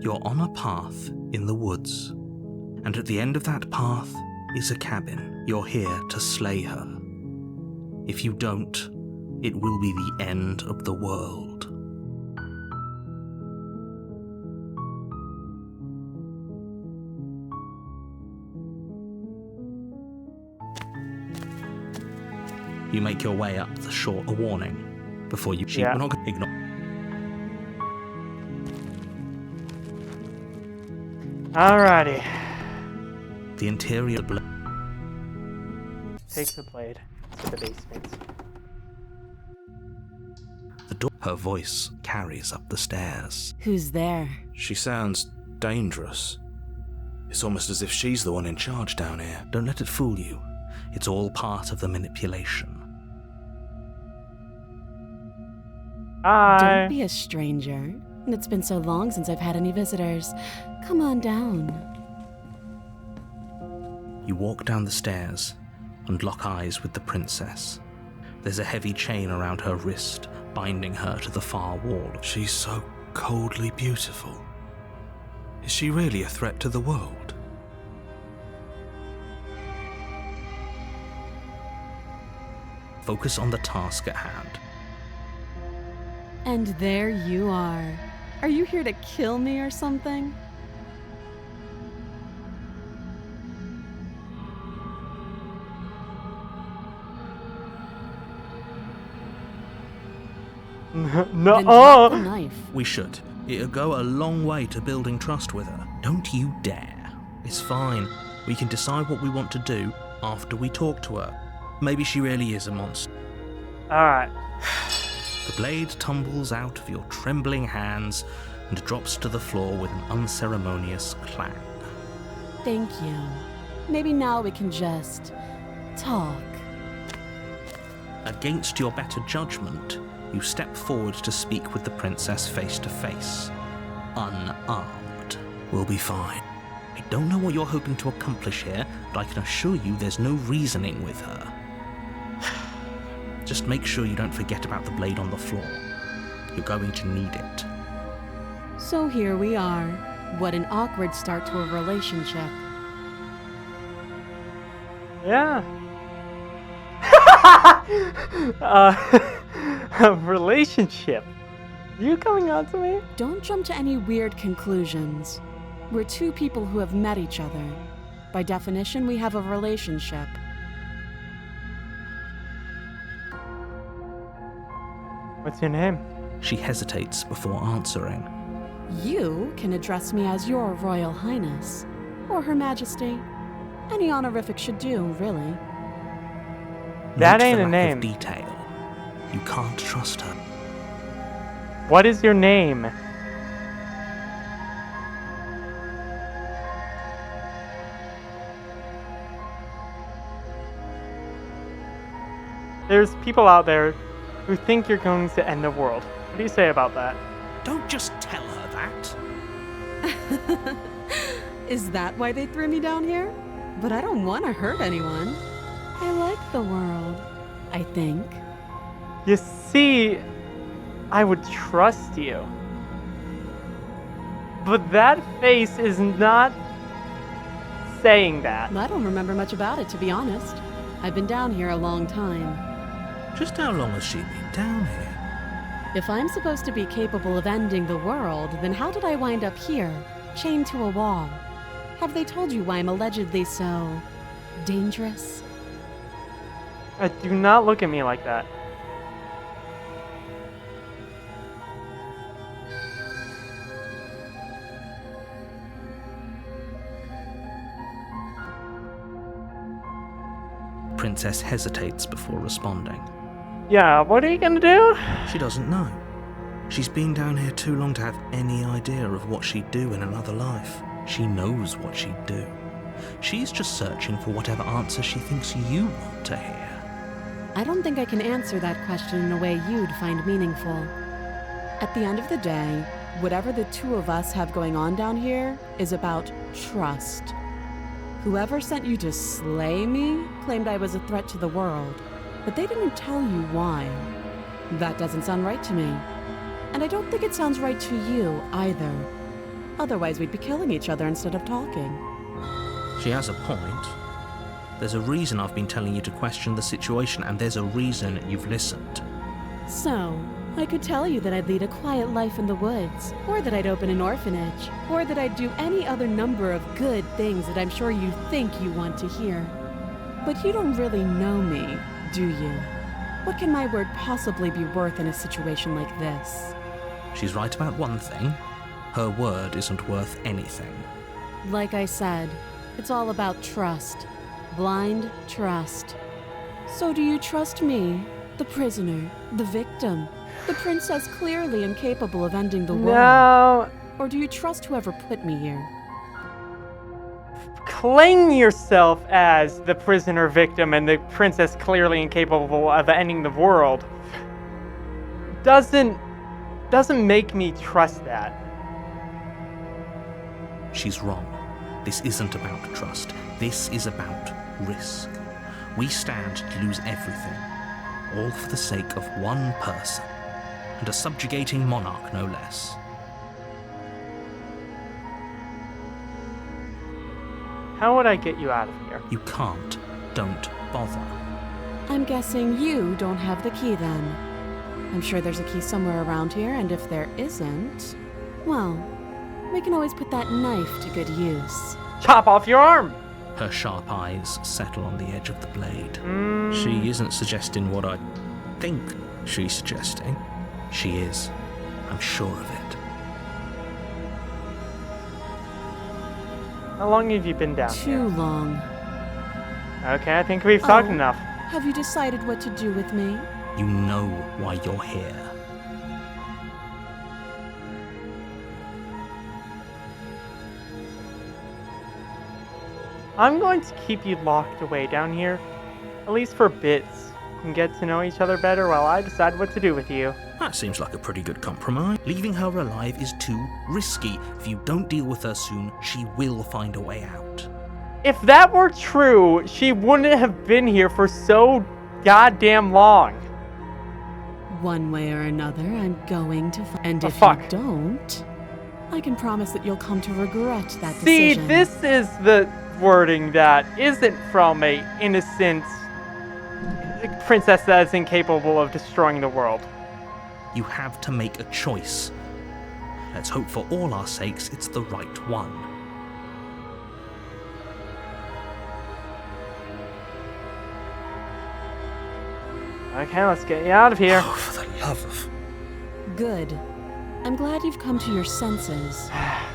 You're on a path in the woods, and at the end of that path is a cabin. You're here to slay her. If you don't, it will be the end of the world. You make your way up the shore. A warning before you. Yeah. We're not going to ignore. Alrighty. The interior. Take the blade to the basement. The door. Her voice carries up the stairs. Who's there? She sounds dangerous. It's almost as if she's the one in charge down here. Don't let it fool you. It's all part of the manipulation. Hi. Don't be a stranger. It's been so long since I've had any visitors. Come on down. You walk down the stairs and lock eyes with the princess. There's a heavy chain around her wrist, binding her to the far wall. She's so coldly beautiful. Is she really a threat to the world? Focus on the task at hand. And there you are. Are you here to kill me or something? Then drop the knife. We should. It'll go a long way to building trust with her. Don't you dare. It's fine. We can decide what we want to do after we talk to her. Maybe she really is a monster. Alright. The blade tumbles out of your trembling hands and drops to the floor with an unceremonious clang. Thank you. Maybe now we can just talk. Against your better judgment, you step forward to speak with the princess face to face. Unarmed. We'll be fine. I don't know what you're hoping to accomplish here, but I can assure you there's no reasoning with her. Just make sure you don't forget about the blade on the floor. You're going to need it. So here we are. What an awkward start to a relationship. Yeah. A relationship. You coming on to me? Don't jump to any weird conclusions. We're two people who have met each other. By definition, we have a relationship. What's your name? She hesitates before answering. You can address me as Your Royal Highness, or Her Majesty. Any honorific should do, really. That Note ain't the a lack name. of detail. You can't trust her. What is your name? There's people out there who think you're going to end the world. What do you say about that? Don't just tell her that. Is that why they threw me down here? But I don't want to hurt anyone. I like the world, I think. You see, I would trust you. But that face is not saying that. I don't remember much about it, to be honest. I've been down here a long time. Just how long has she been down here? If I'm supposed to be capable of ending the world, then how did I wind up here, chained to a wall? Have they told you why I'm allegedly so dangerous? Do not look at me like that. Princess hesitates before responding. Yeah, what are you gonna do? She doesn't know. She's been down here too long to have any idea of what she'd do in another life. She knows what she'd do. She's just searching for whatever answer she thinks you want to hear. I don't think I can answer that question in a way you'd find meaningful. At the end of the day, whatever the two of us have going on down here is about trust. Whoever sent you to slay me claimed I was a threat to the world, but they didn't tell you why. That doesn't sound right to me. And I don't think it sounds right to you either. Otherwise, we'd be killing each other instead of talking. She has a point. There's a reason I've been telling you to question the situation, and there's a reason you've listened. So, I could tell you that I'd lead a quiet life in the woods, or that I'd open an orphanage, or that I'd do any other number of good things that I'm sure you think you want to hear. But you don't really know me, do you? What can my word possibly be worth in a situation like this? She's right about one thing. Her word isn't worth anything. Like I said, it's all about trust. Blind trust. So do you trust me, the prisoner, the victim, the princess clearly incapable of ending the war? No. Or do you trust whoever put me here? Claim yourself as the prisoner victim and the princess clearly incapable of ending the world doesn't make me trust that. She's wrong. This isn't about trust. This is about risk. We stand to lose everything, all for the sake of one person, and a subjugating monarch no less. How would I get you out of here? You can't. Don't bother. I'm guessing you don't have the key then. I'm sure there's a key somewhere around here, and if there isn't, well, we can always put that knife to good use. Chop off your arm! Her sharp eyes settle on the edge of the blade. She isn't suggesting what I think she's suggesting. She is. I'm sure of it. How long have you been down here? Too long. Okay, I think we've talked Oh. enough. Have you decided what to do with me? You know why you're here. I'm going to keep you locked away down here, at least for bits, and get to know each other better while I decide what to do with you. That seems like a pretty good compromise. Leaving her alive is too risky. If you don't deal with her soon, she will find a way out. If that were true, she wouldn't have been here for so goddamn long. One way or another, I'm going to and Oh, if fuck. you don't, I can promise that you'll come to regret that See, decision. this is the wording that isn't from a innocent princess that is incapable of destroying the world. You have to make a choice. Let's hope for all our sakes it's the right one. Okay, let's get you out of here. Oh, for the love of... Good. I'm glad you've come to your senses.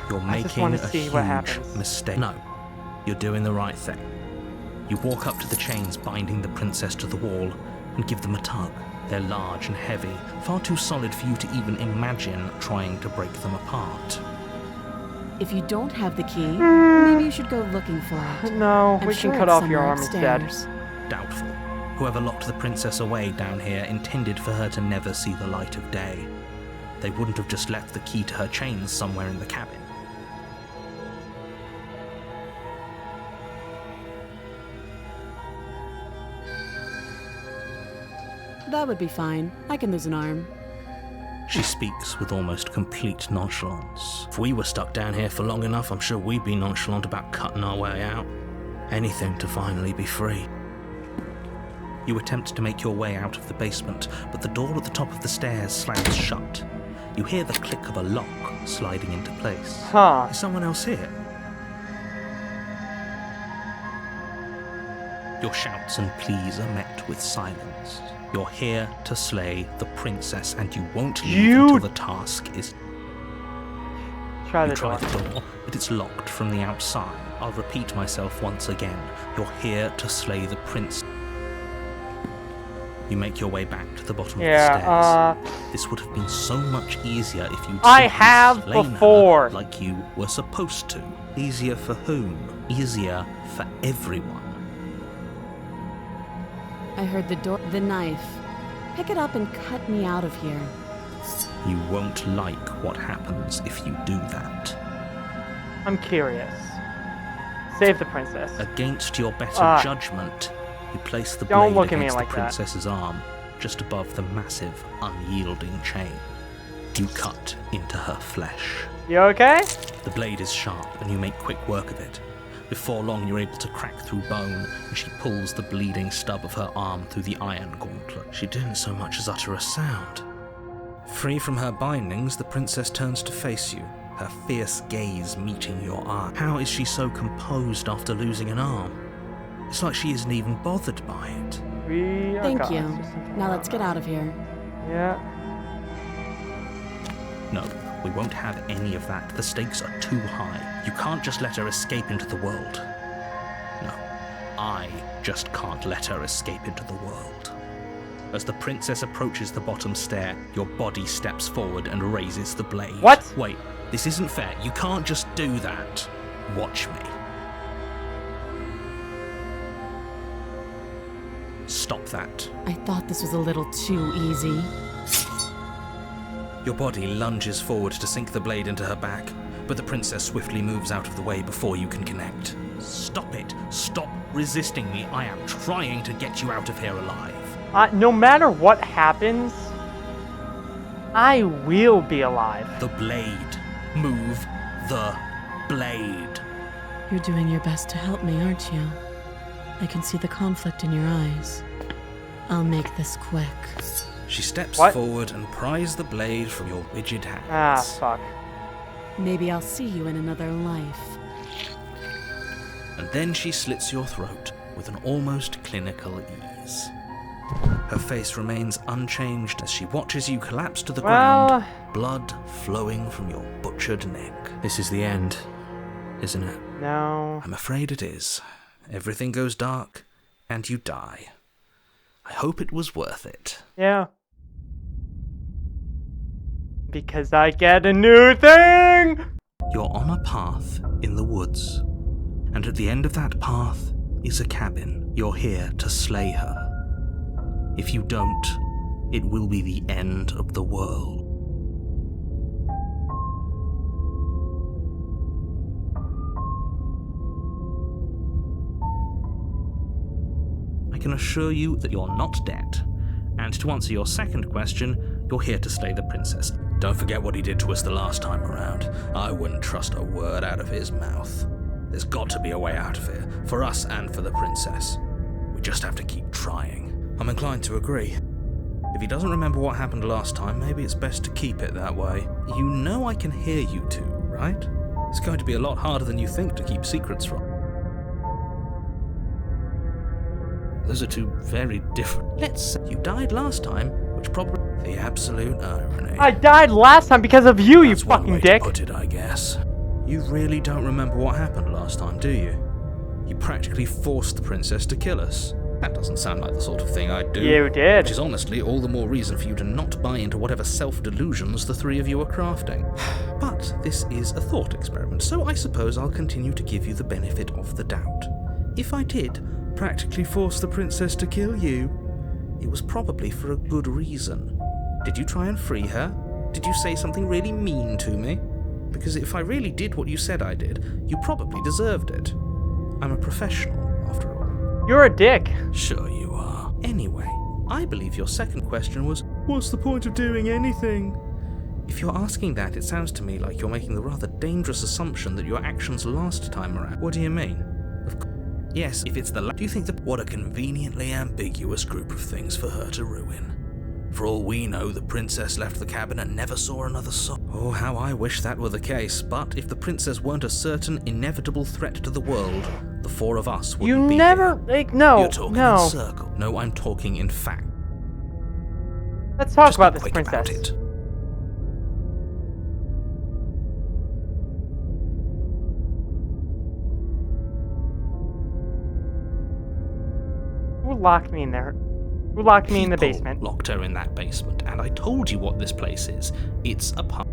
You're I just making wanna a see what huge happens. mistake. No, you're doing the right thing. You walk up to the chains binding the princess to the wall and give them a tug. They're large and heavy, far too solid for you to even imagine trying to break them apart. If you don't have the key, maybe you should go looking for it. No, I'm we sure can cut it's off your somewhere arm instead. upstairs. Doubtful. Whoever locked the princess away down here intended for her to never see the light of day. They wouldn't have just left the key to her chains somewhere in the cabin. That would be fine. I can lose an arm. She speaks with almost complete nonchalance. If we were stuck down here for long enough, I'm sure we'd be nonchalant about cutting our way out. Anything to finally be free. You attempt to make your way out of the basement, but the door at the top of the stairs slams shut. You hear the click of a lock sliding into place. Huh. Is someone else here? Your shouts and pleas are met with silence. You're here to slay the princess, and you won't leave until the task is... Try the You try door. the door, but it's locked from the outside. I'll repeat myself once again. You're here to slay the prince. You make your way back to the bottom of the stairs. This would have been so much easier if you'd I simply have slain her before. like you were supposed to. Easier for whom? Easier for everyone. I heard the door, the knife. Pick it up and cut me out of here. You won't like what happens if you do that. I'm curious. Save the princess. Against your better judgment, you place the Don't blade look at me against like the that. princess's arm, just above the massive, unyielding chain. You cut into her flesh. You okay? The blade is sharp, and you make quick work of it. Before long, you're able to crack through bone, and she pulls the bleeding stub of her arm through the iron gauntlet. She didn't so much as utter a sound. Free from her bindings, the princess turns to face you, her fierce gaze meeting your eye. How is she so composed after losing an arm? It's like she isn't even bothered by it. Thank you. Now let's get out of here. Yeah. No, we won't have any of that. The stakes are too high. You can't just let her escape into the world. No, I just can't let her escape into the world. As the princess approaches the bottom stair, your body steps forward and raises the blade. What? Wait, this isn't fair. You can't just do that. Watch me. Stop that. I thought this was a little too easy. Your body lunges forward to sink the blade into her back, but the princess swiftly moves out of the way before you can connect. Stop it. Stop resisting me. I am trying to get you out of here alive. No matter what happens, I will be alive. The blade. Move the blade. You're doing your best to help me, aren't you? I can see the conflict in your eyes. I'll make this quick. She steps What? forward and pries the blade from your rigid hands. Ah, fuck. Maybe I'll see you in another life. And then she slits your throat with an almost clinical ease. Her face remains unchanged as she watches you collapse to the ground, blood flowing from your butchered neck. This is the end, isn't it? No. I'm afraid it is. Everything goes dark, and you die. I hope it was worth it. Yeah. Because I get a new thing! You're on a path in the woods, and at the end of that path is a cabin. You're here to slay her. If you don't, it will be the end of the world. I can assure you that you're not dead. And to answer your second question, you're here to slay the princess. Don't forget what he did to us the last time around. I wouldn't trust a word out of his mouth. There's got to be a way out of here, for us and for the princess. We just have to keep trying. I'm inclined to agree. If he doesn't remember what happened last time, maybe it's best to keep it that way. You know I can hear you two, right? It's going to be a lot harder than you think to keep secrets from. Those are two very different... Let's say you died last time, which probably... The absolute irony. I died last time because of you, That's you one fucking way dick! to put it, I guess. You really don't remember what happened last time, do you? You practically forced the princess to kill us. That doesn't sound like the sort of thing I'd do. You did. Which is honestly all the more reason for you to not buy into whatever self-delusions the three of you are crafting. But this is a thought experiment, so I suppose I'll continue to give you the benefit of the doubt. If I did practically force the princess to kill you, it was probably for a good reason. Did you try and free her? Did you say something really mean to me? Because if I really did what you said I did, you probably deserved it. I'm a professional, after all. You're a dick. Sure you are. Anyway, I believe your second question was, what's the point of doing anything? If you're asking that, it sounds to me like you're making the rather dangerous assumption that your actions last time around... What do you mean? Yes, if it's the... Do you think that... What a conveniently ambiguous group of things for her to ruin. For all we know, the princess left the cabin and never saw another soul. Oh, how I wish that were the case. But if the princess weren't a certain, inevitable threat to the world, the four of us wouldn't You be never... here. Like, no, You're talking no. in circle. No, I'm talking in fact. Let's talk Just about be this quick princess. about it. Who locked me in there? Who locked me in the People basement? Locked her in that basement, and I told you what this place is. It's a pub.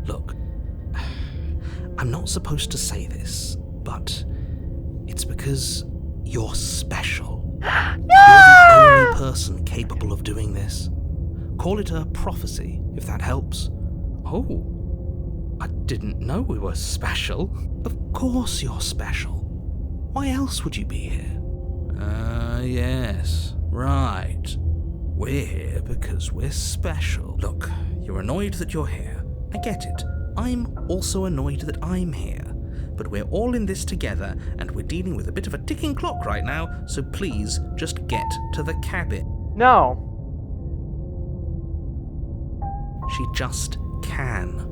Look, I'm not supposed to say this, but it's because you're special. You're the only person capable of doing this. Call it a prophecy, if that helps. Oh, I didn't know we were special. Of course you're special. Why else would you be here? Yes, right. We're here because we're special. Look, you're annoyed that you're here. I get it. I'm also annoyed that I'm here. But we're all in this together, and we're dealing with a bit of a ticking clock right now, so please just get to the cabin. No. She just can.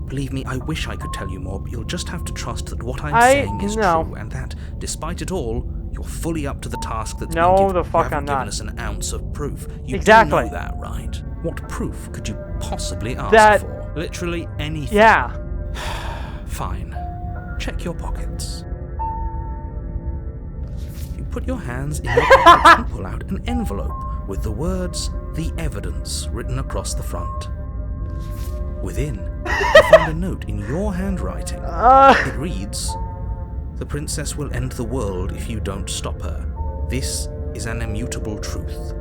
Believe me, I wish I could tell you more, but you'll just have to trust that what I'm saying is true, and that, despite it all, you're fully up to the task that's been given. The fuck you haven't I'm given not. us an ounce of proof. You Exactly. do know that, right? What proof could you possibly ask That- for? Literally anything. Yeah. Fine. Check your pockets. You put your hands in your pockets and pull out an envelope with the words, "The Evidence," written across the front. Within, you find a note in your handwriting. It reads, "The princess will end the world if you don't stop her. This is an immutable truth."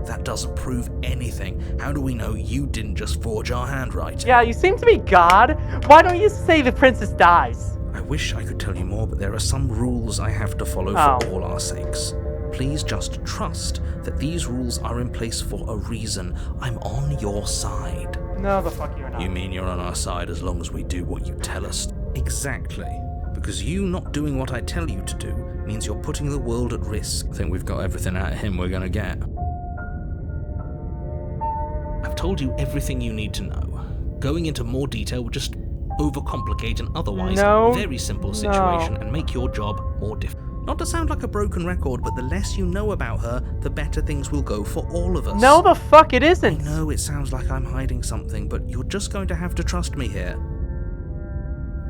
That doesn't prove anything. How do we know you didn't just forge our handwriting? Yeah, you seem to be God. Why don't you say the princess dies? I wish I could tell you more, but there are some rules I have to follow Oh. for all our sakes. Please just trust that these rules are in place for a reason. I'm on your side. No, the fuck you're not. You mean you're on our side as long as we do what you tell us? Exactly. Because you not doing what I tell you to do means you're putting the world at risk. I think we've got everything out of him we're gonna get. I've told you everything you need to know. Going into more detail would just overcomplicate an otherwise very simple situation and make your job more difficult. Not to sound like a broken record, but the less you know about her, the better things will go for all of us. No, the fuck it I isn't. know it sounds like I'm hiding something, but you're just going to have to trust me here.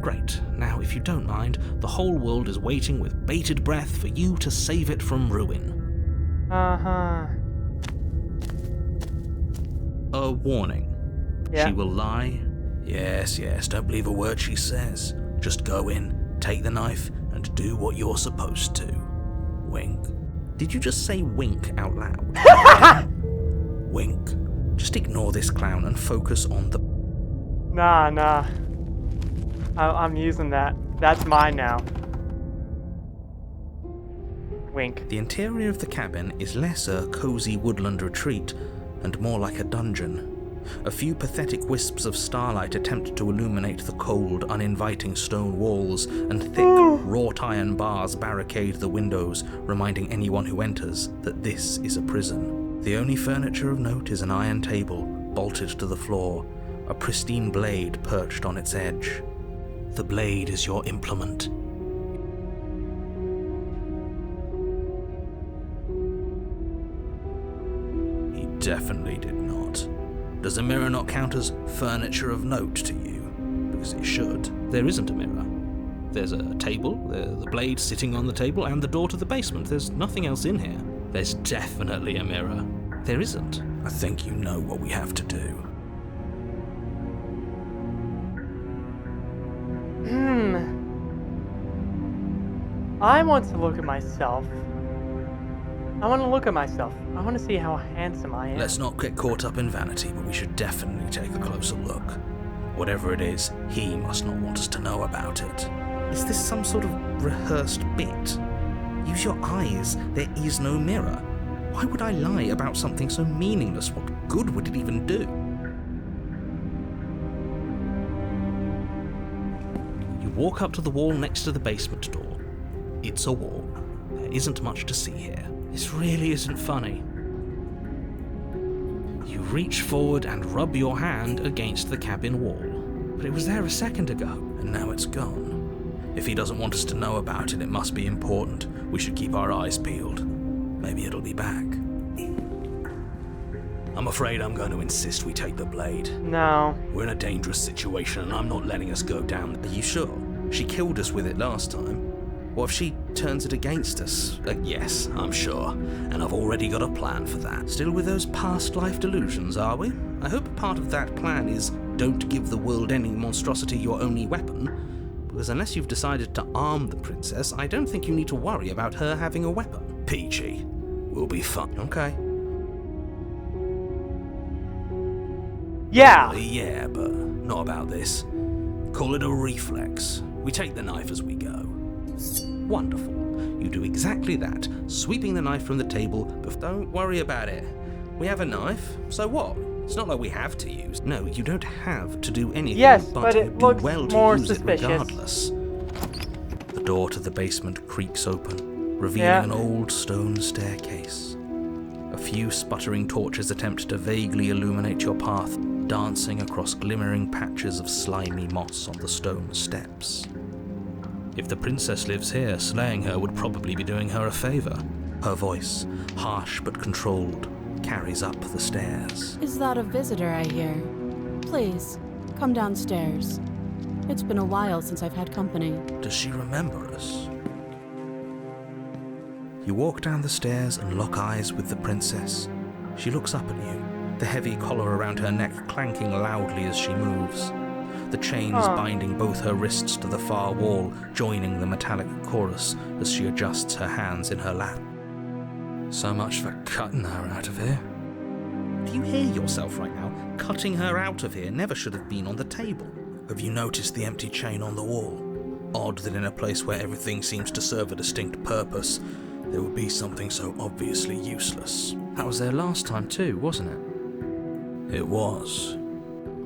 Great. Now, if you don't mind, the whole world is waiting with bated breath for you to save it from ruin. Uh-huh. A warning. Yeah. She will lie. Yes, don't believe a word she says. Just go in, take the knife, and do what you're supposed to. Wink. Did you just say wink out loud? Wink. Just ignore this clown and focus on the... Nah. I'm using that. That's mine now. Wink. The interior of the cabin is less a cozy woodland retreat and more like a dungeon. A few pathetic wisps of starlight attempt to illuminate the cold, uninviting stone walls, and thick, wrought iron bars barricade the windows, reminding anyone who enters that this is a prison. The only furniture of note is an iron table, bolted to the floor, a pristine blade perched on its edge. The blade is your implement. He definitely did not. Does a mirror not count as furniture of note to you? Because it should. There isn't a mirror. There's a table, the blade sitting on the table, and the door to the basement. There's nothing else in here. There's definitely a mirror. There isn't. I think you know what we have to do. I want to look at myself. I want to look at myself. I want to see how handsome I am. Let's not get caught up in vanity, but we should definitely take a closer look. Whatever it is, he must not want us to know about it. Is this some sort of rehearsed bit? Use your eyes. There is no mirror. Why would I lie about something so meaningless? What good would it even do? You walk up to the wall next to the basement door. It's a wall. There isn't much to see here. This really isn't funny. You reach forward and rub your hand against the cabin wall. But it was there a second ago, and now it's gone. If he doesn't want us to know about it, it must be important. We should keep our eyes peeled. Maybe it'll be back. I'm afraid I'm going to insist we take the blade. No. We're in a dangerous situation, and I'm not letting us go down. Are you sure? She killed us with it last time. What if she turns it against us? Yes, I'm sure. And I've already got a plan for that. Still with those past life delusions, are we? I hope part of that plan is don't give the world any monstrosity your only weapon. Because unless you've decided to arm the princess, I don't think you need to worry about her having a weapon. Peachy. We'll be fine. Okay. Yeah. Yeah, but not about this. Call it a reflex. We take the knife as we go. Wonderful. You do exactly that, sweeping the knife from the table, but don't worry about it. We have a knife, so what? It's not like we have to use. No, you don't have to do anything, Yes, but but you it do looks well to more use suspicious. it regardless. The door to the basement creaks open, revealing an old stone staircase. A few sputtering torches attempt to vaguely illuminate your path, dancing across glimmering patches of slimy moss on the stone steps. If the princess lives here, slaying her would probably be doing her a favor. Her voice, harsh but controlled, carries up the stairs. Is that a visitor I hear? Please, come downstairs. It's been a while since I've had company. Does she remember us? You walk down the stairs and lock eyes with the princess. She looks up at you, the heavy collar around her neck clanking loudly as she moves. The chains binding both her wrists to the far wall, joining the metallic chorus as she adjusts her hands in her lap. So much for cutting her out of here. Do you hear yourself right now? Cutting her out of here never should have been on the table. Have you noticed the empty chain on the wall? Odd that in a place where everything seems to serve a distinct purpose, there would be something so obviously useless. That was there last time too, wasn't it? It was.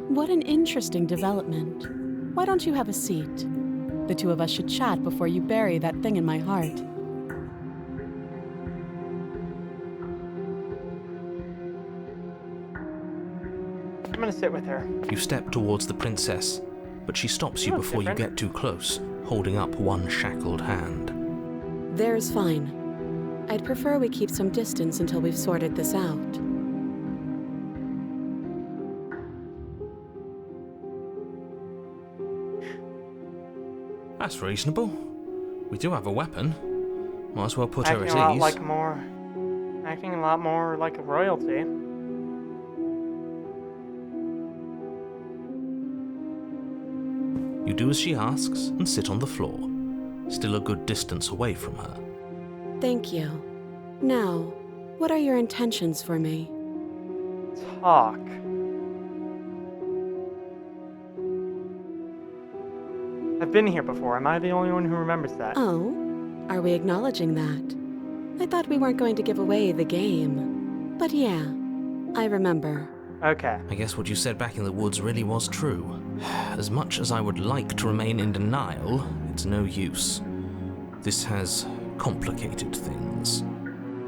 What an interesting development. Why don't you have a seat? The two of us should chat before you bury that thing in my heart. I'm gonna sit with her. You step towards the princess, but she stops you before you get too close, holding up one shackled hand. There's fine. I'd prefer we keep some distance until we've sorted this out. That's reasonable. We do have a weapon. Might as well put her at ease. Acting a lot more like a royalty. You do as she asks and sit on the floor, still a good distance away from her. Thank you. Now, what are your intentions for me? Talk. I've been here before. Am I the only one who remembers that? Oh, are we acknowledging that? I thought we weren't going to give away the game. But yeah, I remember. Okay. I guess what you said back in the woods really was true. As much as I would like to remain in denial, it's no use. This has complicated things.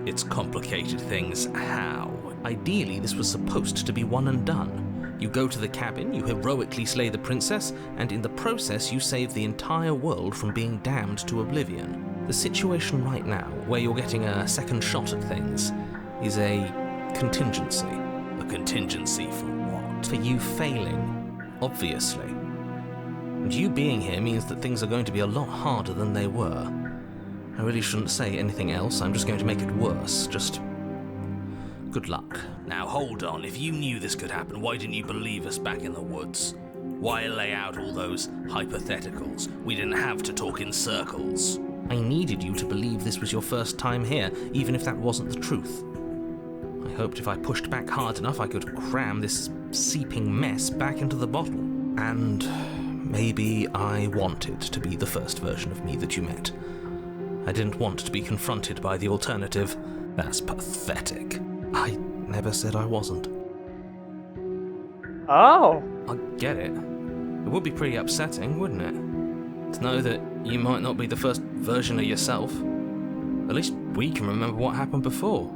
It's complicated things how? Ideally, this was supposed to be one and done. You go to the cabin, you heroically slay the princess, and in the process you save the entire world from being damned to oblivion. The situation right now, where you're getting a second shot at things, is a contingency. A contingency for what? For you failing, obviously. And you being here means that things are going to be a lot harder than they were. I really shouldn't say anything else, I'm just going to make it worse. Just good luck. Now hold on, if you knew this could happen, why didn't you believe us back in the woods? Why lay out all those hypotheticals? We didn't have to talk in circles. I needed you to believe this was your first time here, even if that wasn't the truth. I hoped if I pushed back hard enough I could cram this seeping mess back into the bottle. And maybe I wanted to be the first version of me that you met. I didn't want to be confronted by the alternative. That's pathetic. I never said I wasn't. Oh. I get it. It would be pretty upsetting, wouldn't it? To know that you might not be the first version of yourself. At least we can remember what happened before.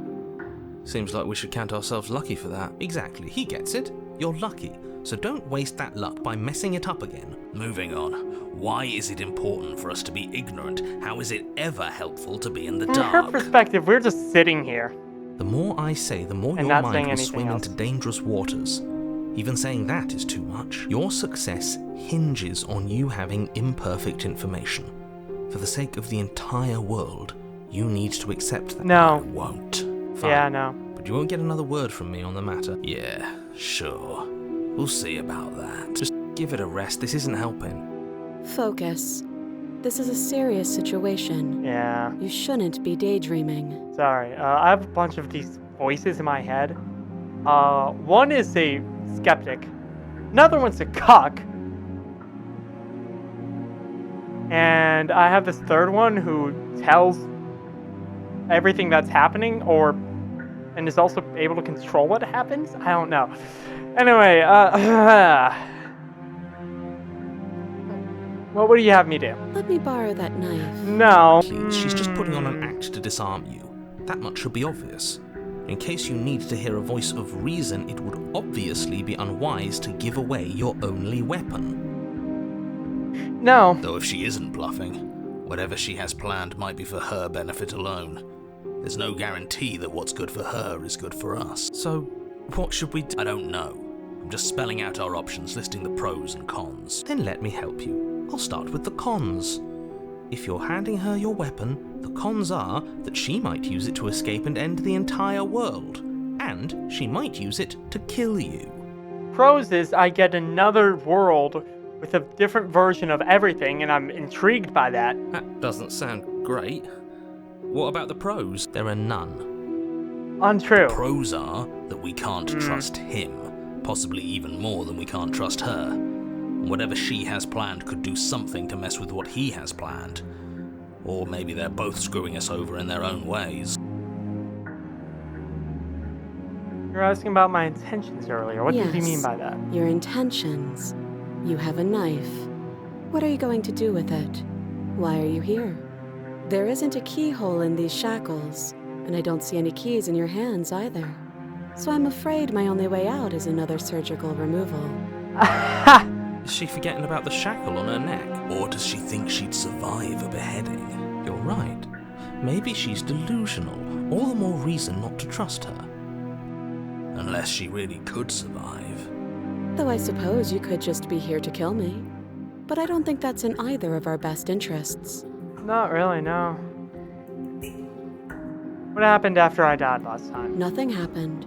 Seems like we should count ourselves lucky for that. Exactly, he gets it. You're lucky. So don't waste that luck by messing it up again. Moving on. Why is it important for us to be ignorant? How is it ever helpful to be in the dark? From her perspective, we're just sitting here. The more I say, the more And your not saying mind will anything swing else. into dangerous waters. Even saying that is too much. Your success hinges on you having imperfect information. For the sake of the entire world, you need to accept that. No. I won't. Fine. Yeah, no. But you won't get another word from me on the matter. Yeah, sure. We'll see about that. Just give it a rest. This isn't helping. Focus. This is a serious situation. Yeah. You shouldn't be daydreaming. Sorry. I have a bunch of these voices in my head. One is a skeptic. Another one's a cuck. And I have this third one who tells everything that's happening, or and is also able to control what happens? I don't know. Anyway, what would you have me do? Let me borrow that knife. No. Please, she's just putting on an act to disarm you. That much should be obvious. In case you need to hear a voice of reason, it would obviously be unwise to give away your only weapon. No. Though if she isn't bluffing, whatever she has planned might be for her benefit alone. There's no guarantee that what's good for her is good for us. So, what should we do? I don't know. I'm just spelling out our options, listing the pros and cons. Then let me help you. I'll start with the cons. If you're handing her your weapon, the cons are that she might use it to escape and end the entire world. And she might use it to kill you. Pros is I get another world with a different version of everything, and I'm intrigued by that. That doesn't sound great. What about the pros? There are none. Untrue. Pros are that we can't trust him, possibly even more than we can't trust her. Whatever she has planned could do something to mess with what he has planned. Or maybe they're both screwing us over in their own ways. You're asking about my intentions earlier. What did you mean by that? Your intentions. You have a knife. What are you going to do with it? Why are you here? There isn't a keyhole in these shackles, and I don't see any keys in your hands either. So I'm afraid my only way out is another surgical removal. Is she forgetting about the shackle on her neck? Or does she think she'd survive a beheading? You're right. Maybe she's delusional. All the more reason not to trust her. Unless she really could survive. Though I suppose you could just be here to kill me. But I don't think that's in either of our best interests. Not really, no. What happened after I died last time? Nothing happened.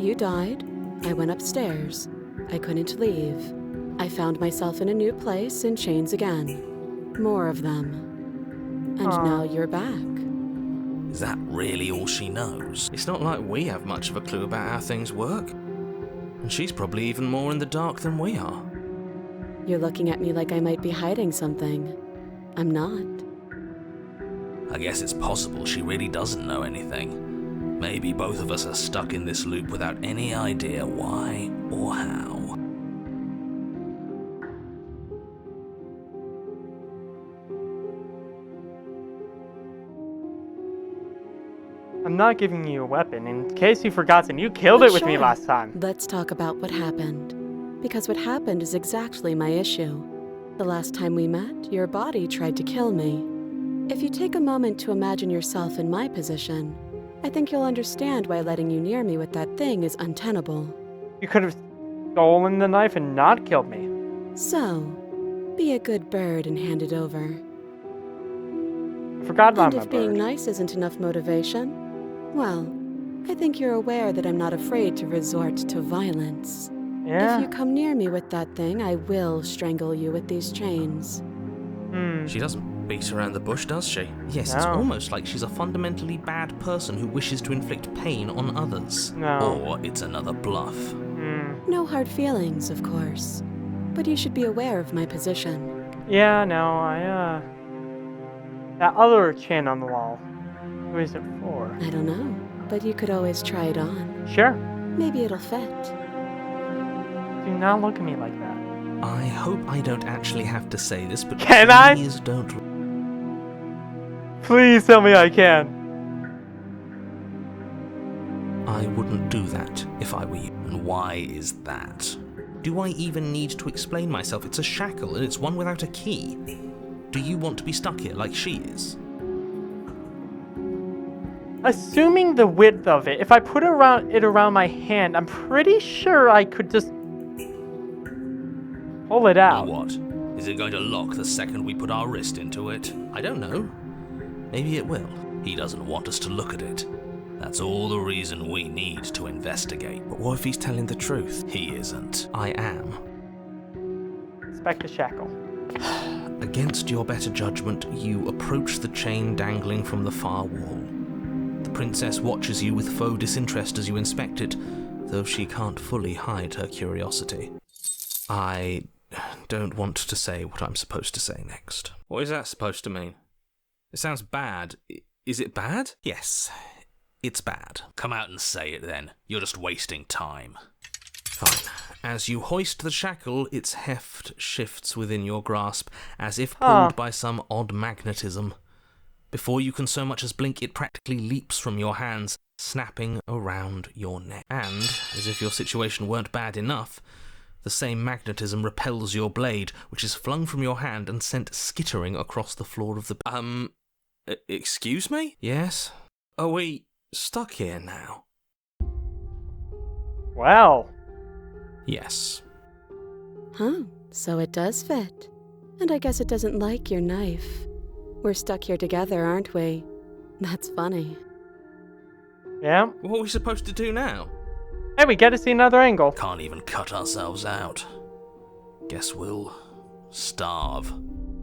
You died. I went upstairs. I couldn't leave. I found myself in a new place in chains again. More of them. And now you're back. Is that really all she knows? It's not like we have much of a clue about how things work. And she's probably even more in the dark than we are. You're looking at me like I might be hiding something. I'm not. I guess it's possible she really doesn't know anything. Maybe both of us are stuck in this loop without any idea why or how. I'm not giving you a weapon. In case you've forgotten, you killed it with me last time. Let's talk about what happened. Because what happened is exactly my issue. The last time we met, your body tried to kill me. If you take a moment to imagine yourself in my position, I think you'll understand why letting you near me with that thing is untenable. You could have stolen the knife and not killed me. So, be a good bird and hand it over. I forgot about And my if being bird. nice isn't enough motivation, well, I think you're aware that I'm not afraid to resort to violence. Yeah. If you come near me with that thing, I will strangle you with these chains. She doesn't beat around the bush, does she? Yes, it's No. almost like she's a fundamentally bad person who wishes to inflict pain on others. No. Or it's another bluff. No hard feelings, of course. But you should be aware of my position. Yeah, no, that other chain on the wall. Who is it for? I don't know, but you could always try it on. Sure. Maybe it'll fit. Do not look at me like that. I hope I don't actually have to say this, but Can I? please don't. Please tell me I can. I wouldn't do that if I were you. And why is that? Do I even need to explain myself? It's a shackle and it's one without a key. Do you want to be stuck here like she is? Assuming the width of it, if I put it around my hand, I'm pretty sure I could just pull it Or out. what? Is it going to lock the second we put our wrist into it? I don't know. Maybe it will. He doesn't want us to look at it. That's all the reason we need to investigate. But what if he's telling the truth? He isn't. I am. Inspect the shackle. Against your better judgment, you approach the chain dangling from the far wall. The princess watches you with faux disinterest as you inspect it, though she can't fully hide her curiosity. I don't want to say what I'm supposed to say next. What is that supposed to mean? It sounds bad. Is it bad? Yes. it's bad. Come out and say it then. You're just wasting time. Fine. As you hoist the shackle, its heft shifts within your grasp, as if pulled by some odd magnetism. Before you can so much as blink, it practically leaps from your hands, snapping around your neck. And, as if your situation weren't bad enough, the same magnetism repels your blade, which is flung from your hand and sent skittering across the floor of the... Excuse me? Yes? Are we stuck here now? Well. Yes. Huh, so it does fit. And I guess it doesn't like your knife. We're stuck here together, aren't we? That's funny. Yeah. What are we supposed to do now? Hey, we get to see another angle. Can't even cut ourselves out. Guess we'll starve.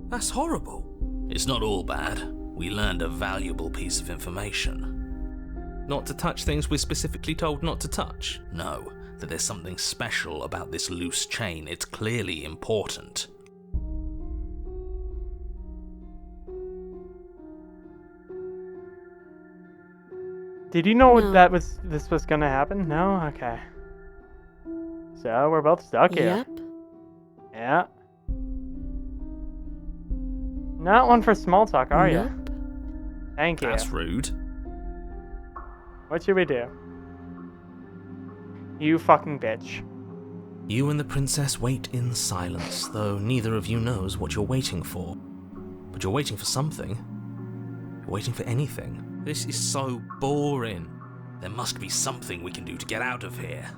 That's horrible. It's not all bad. We learned a valuable piece of information. Not to touch things we're specifically told not to touch? No, that there's something special about this loose chain. It's clearly important. Did you know No. this was gonna happen? No? Okay. So, we're both stuck here. Yep. Yeah. Not one for small talk, are you? Nope. Thank you. That's rude. What should we do? You fucking bitch. You and the princess wait in silence, though neither of you knows what you're waiting for. But you're waiting for something. You're waiting for anything. This is so boring. There must be something we can do to get out of here.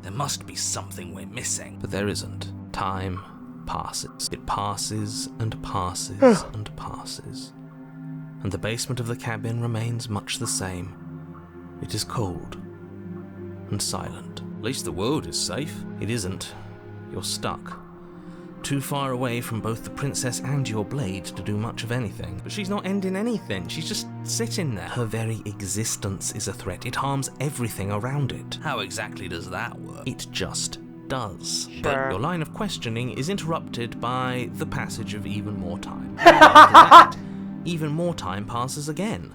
There must be something we're missing. But there isn't. Time passes. It passes and passes and passes. And the basement of the cabin remains much the same. It is cold and silent. At least the world is safe. It isn't. You're stuck. Too far away from both the princess and your blade to do much of anything. But she's not ending anything. She's just sitting there. Her very existence is a threat. It harms everything around it. How exactly does that work? It just does. Sure. But your line of questioning is interrupted by the passage of even more time. After that, even more time passes again.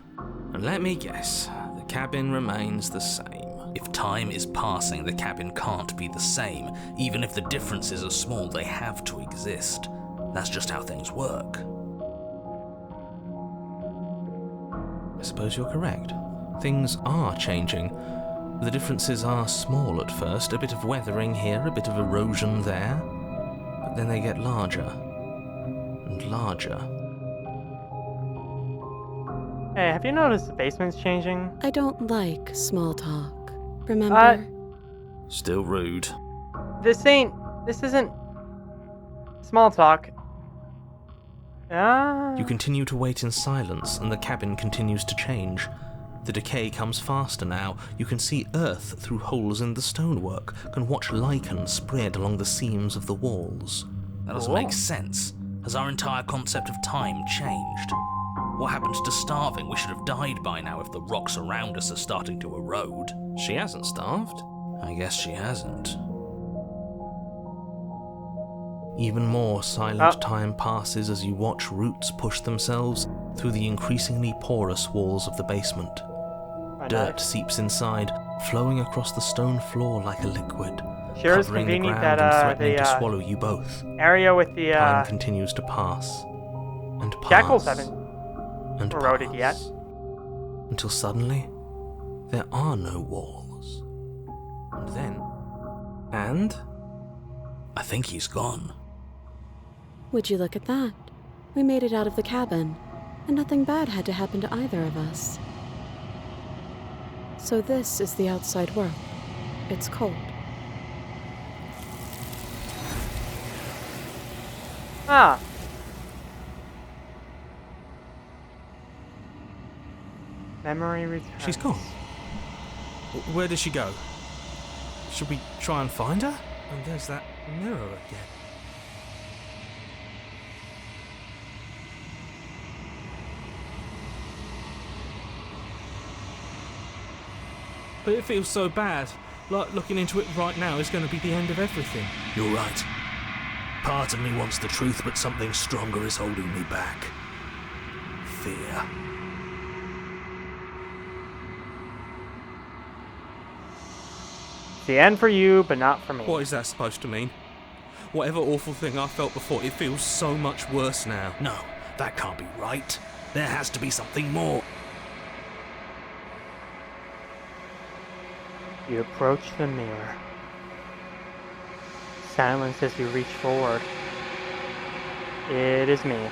And let me guess, the cabin remains the same. If time is passing, the cabin can't be the same. Even if the differences are small, they have to exist. That's just how things work. I suppose you're correct. Things are changing. The differences are small at first, a bit of weathering here, a bit of erosion there. But then they get larger and larger. Hey, have you noticed the basement's changing? I don't like small talk. Remember? Still rude. This isn't small talk. You continue to wait in silence, and the cabin continues to change. The decay comes faster now. You can see earth through holes in the stonework, can watch lichen spread along the seams of the walls. That doesn't make sense. Has our entire concept of time changed? What happens to starving? We should have died by now if the rocks around us are starting to erode. She hasn't starved. I guess she hasn't. Even more silent time passes as you watch roots push themselves through the increasingly porous walls of the basement. Dirt seeps inside, flowing across the stone floor like a liquid, Sure is covering the convenient ground that and threatening to the swallow you both. area with the Time continues to pass and pass shackles haven't and eroded pass, yet. until suddenly there are no walls. And I think he's gone. Would you look at that? We made it out of the cabin, and nothing bad had to happen to either of us. So this is the outside world. It's cold. Ah. Memory returns. she's gone. Where did she go? Should we try and find her? And there's that mirror again. But it feels so bad. Like looking into it right now is going to be the end of everything. You're right. Part of me wants the truth, but something stronger is holding me back. Fear. It's the end for you, but not for me. What is that supposed to mean? Whatever awful thing I felt before, it feels so much worse now. No, that can't be right. There has to be something more. You approach the mirror. Silence as you reach forward. It is me.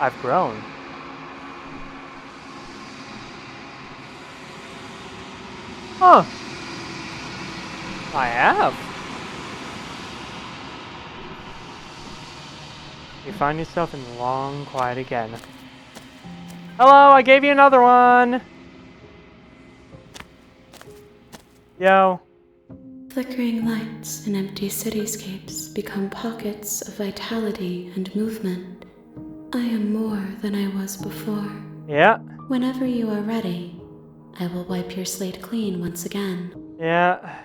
I've grown. Huh. I have. You find yourself in the long quiet again. Hello, I gave you another one. Yo. Flickering lights in empty cityscapes become pockets of vitality and movement. I am more than I was before. Yeah. Whenever you are ready, I will wipe your slate clean once again. Yeah.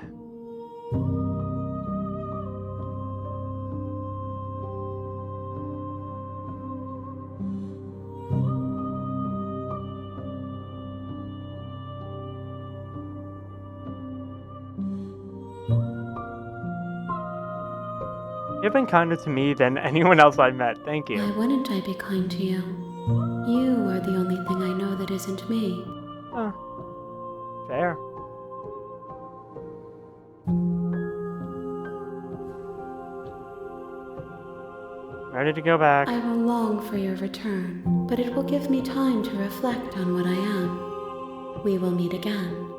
You've been kinder to me than anyone else I've met. Thank you. Why wouldn't I be kind to you? You are the only thing I know that isn't me. Huh. Fair. Ready to go back. I will long for your return, but it will give me time to reflect on what I am. We will meet again.